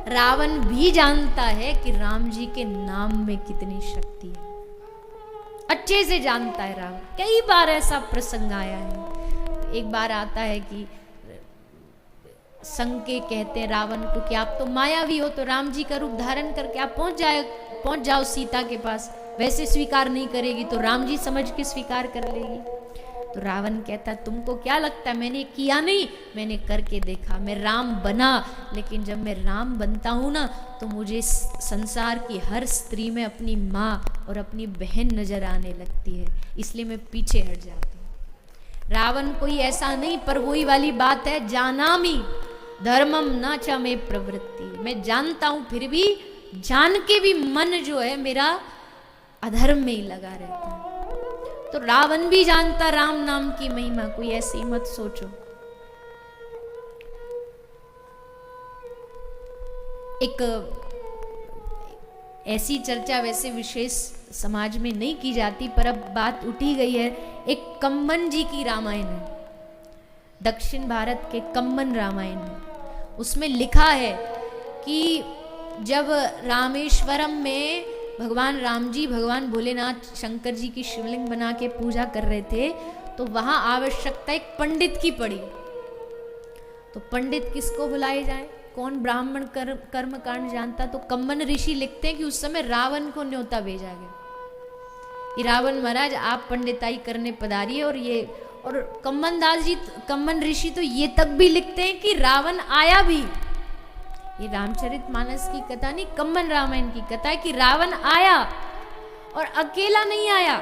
रावण भी जानता है कि राम जी के नाम में कितनी शक्ति है, अच्छे से जानता है रावण। कई बार ऐसा प्रसंग आया है। एक बार आता है कि संके कहते हैं रावण को कि आप तो मायावी हो, तो राम जी का रूप धारण करके आप पहुंच जाओ सीता के पास, वैसे स्वीकार नहीं करेगी तो राम जी समझ के स्वीकार कर लेगी। तो रावण कहता तुमको क्या लगता है, मैंने किया नहीं, मैंने करके देखा, मैं राम बना, लेकिन जब मैं राम बनता हूं ना तो मुझे संसार की हर स्त्री में अपनी माँ और अपनी बहन नजर आने लगती है, इसलिए मैं पीछे हट जाती हूँ। रावण कोई ऐसा नहीं, पर वही वाली बात है, जानामि धर्मम न च में प्रवृत्ति, मैं जानता हूं फिर भी जान के भी मन जो है मेरा अधर्म में ही लगा रहता है। तो रावण भी जानता राम नाम की महिमा, कोई ऐसी मत सोचो। एक ऐसी चर्चा वैसे विशेष समाज में नहीं की जाती, पर अब बात उठी गई है। एक कम्मन जी की रामायण है, दक्षिण भारत के कम्मन रामायण है। उसमें लिखा है कि जब रामेश्वरम में भगवान राम जी भगवान भोलेनाथ शंकर जी की शिवलिंग बना के पूजा कर रहे थे, तो वहां आवश्यकता एक पंडित की पड़ी। तो पंडित किसको बुलाए जाए, कौन ब्राह्मण कर्म कांड जानता? तो कम्मन ऋषि लिखते हैं कि उस समय रावण को न्योता भेजा गया कि रावण महाराज आप पंडिताई करने पधारिए। और कम्मन ऋषि तो ये तक भी लिखते हैं कि रावण आया भी। ये रामचरितमानस की कथा नहीं, कम्मन रामायण की कथा है कि रावण आया और अकेला नहीं आया।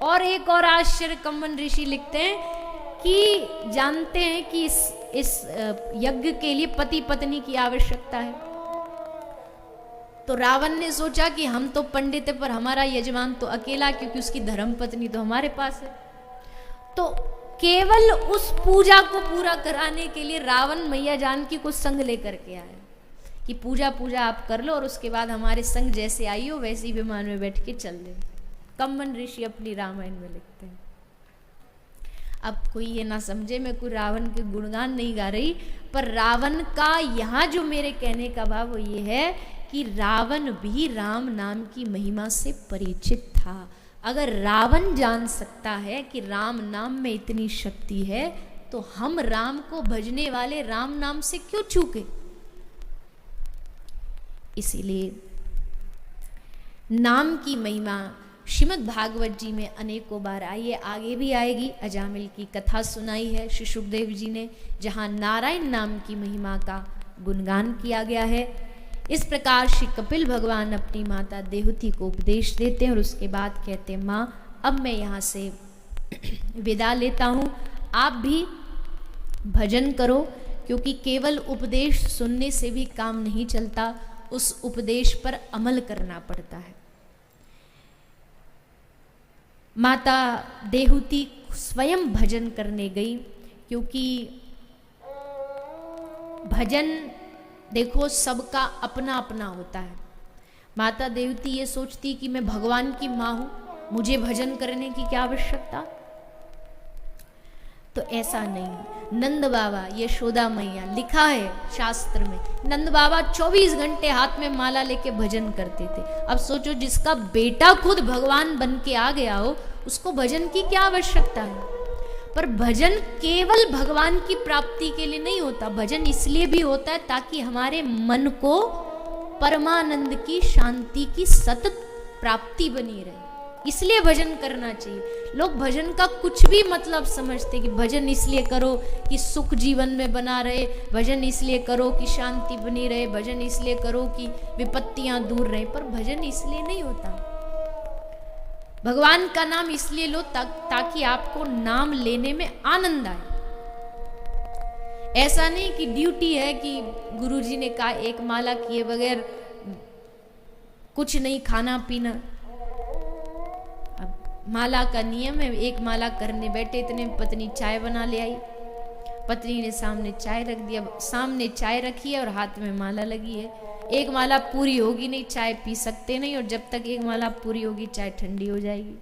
और एक और आश्चर्य कम्मन ऋषि लिखते हैं कि जानते हैं कि इस यज्ञ के लिए पति पत्नी की आवश्यकता है। तो रावण ने सोचा कि हम तो पंडित है, पर हमारा यजमान तो अकेला, क्योंकि उसकी धर्म पत्नी तो हमारे पास है। तो केवल उस पूजा को पूरा कराने के लिए रावण मैया जानकी को संग लेकर के आया कि पूजा आप कर लो और उसके बाद हमारे संग जैसे आई हो वैसे विमान में बैठ के चल ले। कम्मन ऋषि अपनी रामायण में लिखते हैं। अब कोई ये ना समझे मैं कोई रावण के गुणगान नहीं गा रही, पर रावण का यहाँ जो मेरे कहने का भाव वो ये है कि रावण भी राम नाम की महिमा से परिचित था। अगर रावण जान सकता है कि राम नाम में इतनी शक्ति है, तो हम राम को भजने वाले राम नाम से क्यों चूके? इसीलिए नाम की महिमा श्रीमद् भागवत जी में अनेकों बार आई है, आगे भी आएगी। अजामिल की कथा सुनाई है श्री सुखदेव जी ने, जहाँ नारायण नाम की महिमा का गुणगान किया गया है। इस प्रकार श्री कपिल भगवान अपनी माता देवहूति को उपदेश देते हैं और उसके बाद कहते हैं, माँ अब मैं यहाँ से विदा लेता हूँ, आप भी भजन करो, क्योंकि केवल उपदेश सुनने से भी काम नहीं चलता, उस उपदेश पर अमल करना पड़ता है। माता देवहूति स्वयं भजन करने गई, क्योंकि भजन देखो सबका अपना अपना होता है। माता देवहूति ये सोचती कि मैं भगवान की माँ हूं, मुझे भजन करने की क्या आवश्यकता? तो ऐसा नहीं। नंद बाबा यशोदा मैया, लिखा है शास्त्र में, नंद बाबा 24 घंटे हाथ में माला लेके भजन करते थे। अब सोचो जिसका बेटा खुद भगवान बन के आ गया हो, उसको भजन की क्या आवश्यकता है? पर भजन केवल भगवान की प्राप्ति के लिए नहीं होता, भजन इसलिए भी होता है ताकि हमारे मन को परमानंद की शांति की सतत प्राप्ति बनी रहे, इसलिए भजन करना चाहिए। लोग भजन का कुछ भी मतलब समझते कि भजन इसलिए करो कि सुख जीवन में बना रहे, भजन इसलिए करो कि शांति बनी रहे, भजन इसलिए करो कि विपत्तियां दूर रहे, पर भजन इसलिए नहीं होता। भगवान का नाम इसलिए लो ताकि आपको नाम लेने में आनंद आए। ऐसा नहीं कि ड्यूटी है कि गुरुजी ने कहा एक माला किए बगैर कुछ नहीं खाना पीना। अब माला का नियम है, एक माला करने बैठे इतने पत्नी चाय बना ले आई, पत्नी ने सामने चाय रख दिया, सामने चाय रखी है और हाथ में माला लगी है। एक माला पूरी होगी नहीं, चाय पी सकते नहीं, और जब तक एक माला पूरी होगी चाय ठंडी हो जाएगी।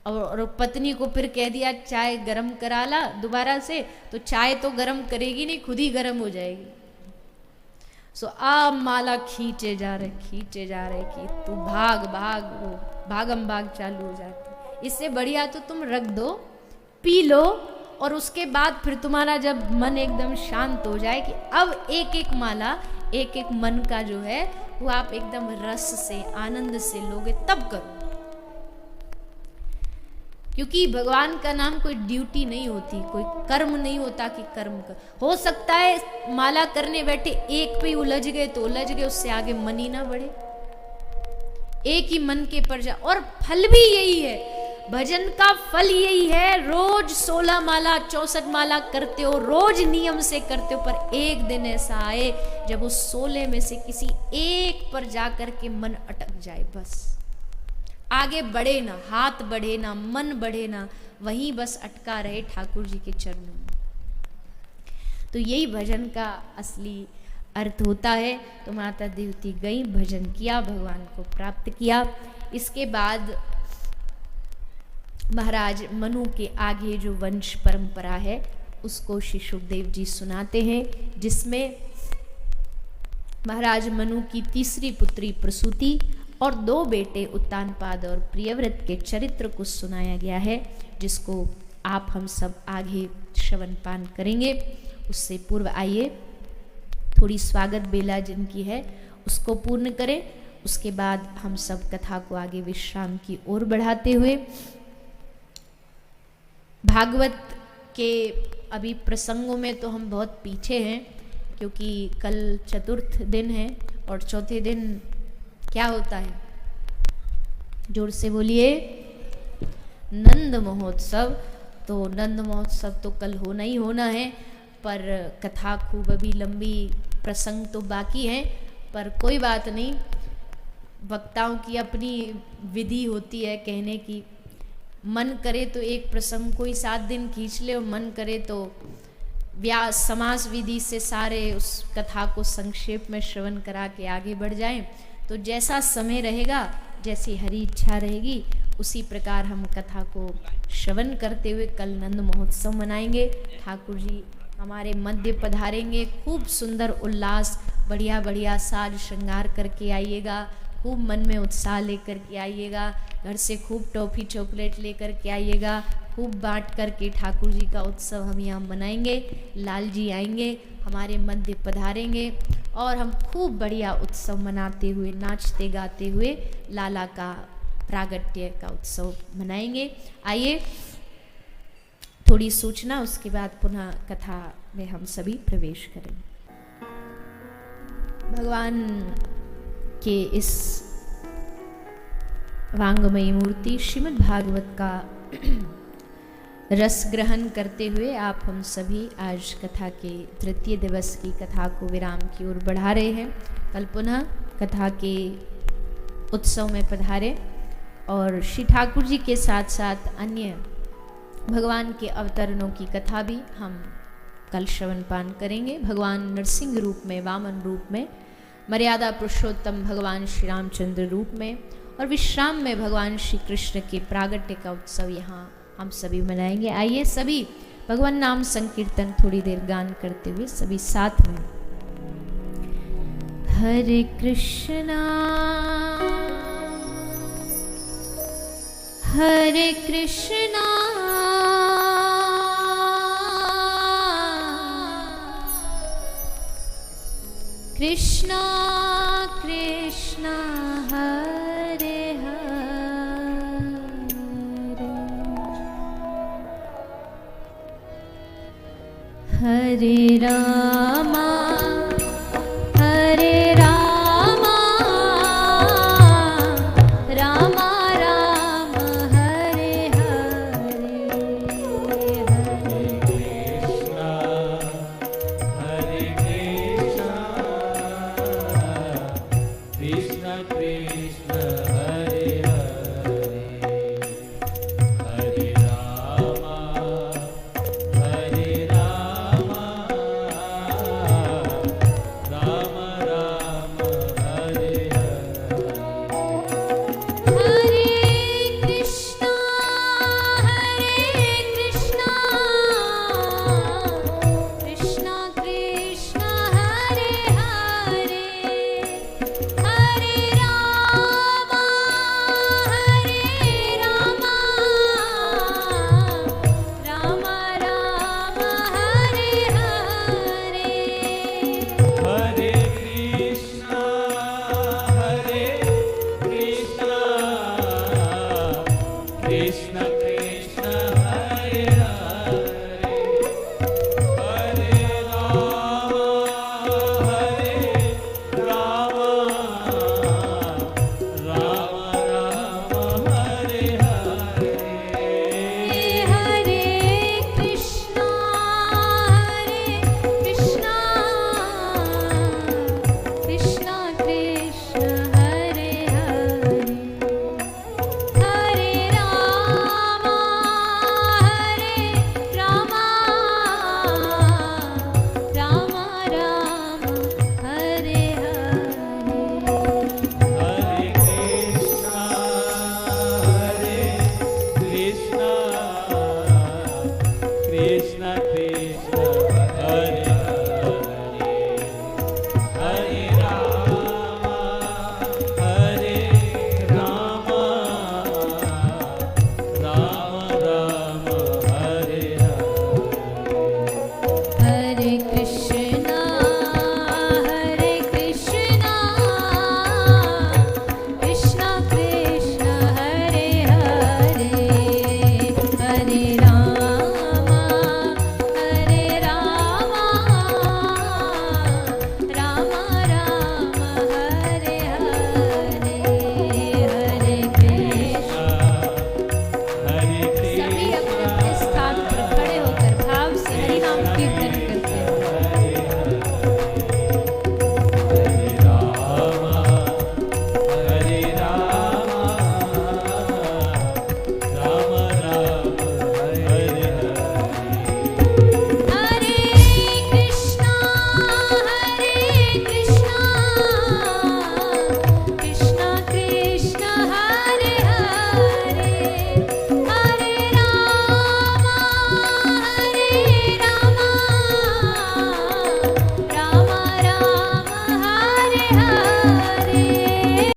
और पत्नी को फिर कह दिया चाय गरम करा ला दोबारा से, तो चाय तो गरम करेगी नहीं, खुद ही गरम हो जाएगी। सो आप माला खींचे जा रहे कि तू भाग भाग, वो भागम भाग चालू हो जाती। इससे बढ़िया तो तुम रख दो, पी लो, और उसके बाद फिर तुम्हारा जब मन एकदम शांत हो जाए कि अब एक एक माला, एक एक मन का जो है वो आप एकदम रस से, आनंद से लोगे, तब करो। क्योंकि भगवान का नाम कोई ड्यूटी नहीं होती, कोई कर्म नहीं होता कि कर्म कर। हो सकता है माला करने बैठे एक पे उलझ गए तो उलझ गए, उससे आगे मन ही ना बढ़े, एक ही मन के पर जा। और फल भी यही है, भजन का फल यही है। रोज 16 माला 64 माला करते हो, रोज नियम से करते हो, पर एक दिन ऐसा आए जब उस 16 में से किसी एक पर जाकर के मन अटक जाए, बस आगे बढ़े ना, हाथ बढ़े ना, मन बढ़े ना, वहीं बस अटका रहे ठाकुर जी के चरणों में। तो यही भजन का असली अर्थ होता है। तो माता देवती गई, भजन किया, भगवान को प्राप्त किया। इसके बाद महाराज मनु के आगे जो वंश परंपरा है उसको श्री सुखदेव जी सुनाते हैं, जिसमें महाराज मनु की तीसरी पुत्री प्रसूति और 2 बेटे उत्तानपाद और प्रियव्रत के चरित्र को सुनाया गया है, जिसको आप हम सब आगे श्रवण पान करेंगे। उससे पूर्व आइए थोड़ी स्वागत बेला जिनकी है उसको पूर्ण करें। उसके बाद हम सब कथा को आगे विश्राम की ओर बढ़ाते हुए भागवत के अभी प्रसंगों में तो हम बहुत पीछे हैं, क्योंकि कल चतुर्थ दिन है और चौथे दिन क्या होता है, जोर से बोलिए, नंद महोत्सव। तो नंद महोत्सव तो कल होना ही होना है, पर कथा खूब अभी लंबी, प्रसंग तो बाकी हैं, पर कोई बात नहीं, वक्ताओं की अपनी विधि होती है कहने की। मन करे तो एक प्रसंग को ही 7 दिन खींच ले, और मन करे तो व्यास समास विधि से सारे उस कथा को संक्षेप में श्रवण करा के आगे बढ़ जाएं। तो जैसा समय रहेगा, जैसी हरी इच्छा रहेगी, उसी प्रकार हम कथा को श्रवण करते हुए कल नंद महोत्सव मनाएंगे। ठाकुर जी हमारे मध्य पधारेंगे, खूब सुंदर उल्लास, बढ़िया बढ़िया साज श्रृंगार करके आइएगा, खूब मन में उत्साह लेकर के आइएगा, घर से खूब टॉफी चॉकलेट लेकर के आइएगा, खूब बांट करके ठाकुर जी का उत्सव हम यहाँ मनाएंगे। लाल जी आएंगे, हमारे मध्य पधारेंगे, और हम खूब बढ़िया उत्सव मनाते हुए, नाचते गाते हुए लाला का प्रागट्य का उत्सव मनाएंगे। आइए थोड़ी सूचना, उसके बाद पुनः कथा में हम सभी प्रवेश करेंगे। भगवान के इस वांगमयी मूर्ति श्रीमद् भागवत का रस ग्रहण करते हुए आप हम सभी आज कथा के तृतीय दिवस की कथा को विराम की ओर बढ़ा रहे हैं। कल पुनः कथा के उत्सव में पधारे, और श्री ठाकुर जी के साथ साथ अन्य भगवान के अवतरणों की कथा भी हम कल श्रवण पान करेंगे। भगवान नरसिंह रूप में, वामन रूप में, मर्यादा पुरुषोत्तम भगवान श्री रामचंद्र रूप में, और विश्राम में भगवान श्री कृष्ण के प्रागट्य का उत्सव यहाँ हम सभी मनाएंगे। आइए सभी भगवान नाम संकीर्तन थोड़ी देर गान करते हुए सभी साथ में। हरे कृष्णा हरे कृष्णा कृष्णा कृष्णा हरे हरे, हरे राम